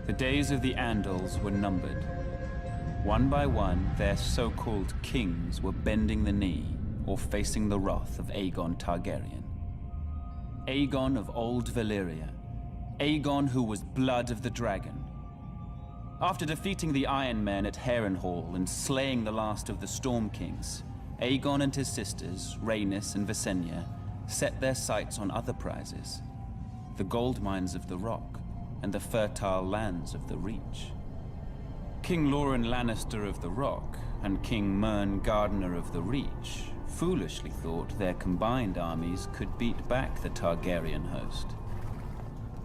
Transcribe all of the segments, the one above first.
The days of the Andals were numbered. One by one, their so-called kings were bending the knee or facing the wrath of Aegon Targaryen. Aegon of old Valyria. Aegon who was blood of the dragon. After defeating the Iron Men at Harrenhal and slaying the last of the Storm Kings, Aegon and his sisters, Rhaenys and Visenya, set their sights on other prizes. The gold mines of the Rock and the fertile lands of the Reach. King Loren Lannister of the Rock and King Mern Gardener of the Reach foolishly thought their combined armies could beat back the Targaryen host.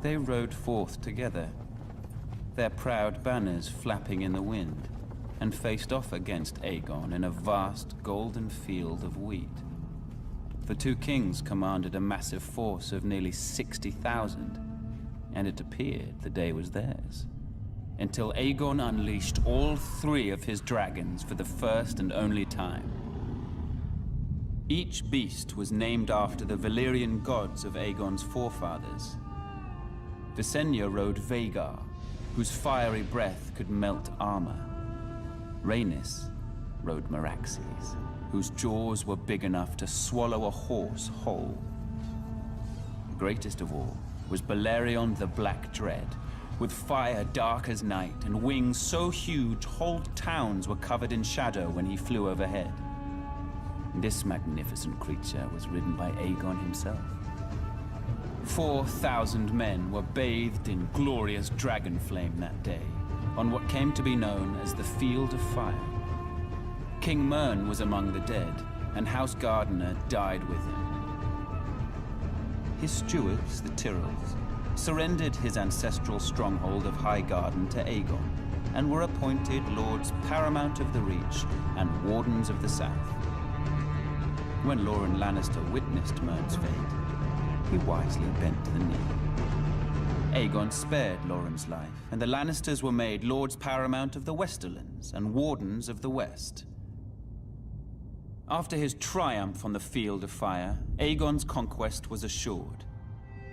They rode forth together, their proud banners flapping in the wind, and faced off against Aegon in a vast golden field of wheat. The two kings commanded a massive force of nearly 60,000, and it appeared the day was theirs, until Aegon unleashed all three of his dragons for the first and only time. Each beast was named after the Valyrian gods of Aegon's forefathers. Visenya rode Vhagar, whose fiery breath could melt armor. Rhaenys rode Meraxes, whose jaws were big enough to swallow a horse whole. Greatest of all was Balerion the Black Dread, with fire dark as night and wings so huge whole towns were covered in shadow when he flew overhead. This magnificent creature was ridden by Aegon himself. 4,000 men were bathed in glorious dragon flame that day, on what came to be known as the Field of Fire. King Mern was among the dead, and House Gardener died with him. His stewards, the Tyrells, surrendered his ancestral stronghold of Highgarden to Aegon, and were appointed Lords Paramount of the Reach and Wardens of the South. When Loren Lannister witnessed Mern's fate, he wisely bent the knee. Aegon spared Loren's life, and the Lannisters were made Lords Paramount of the Westerlands and Wardens of the West. After his triumph on the Field of Fire, Aegon's conquest was assured.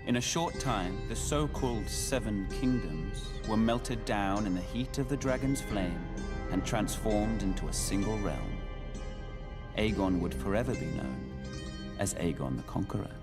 In a short time, the so-called Seven Kingdoms were melted down in the heat of the dragon's flame and transformed into a single realm. Aegon would forever be known as Aegon the Conqueror.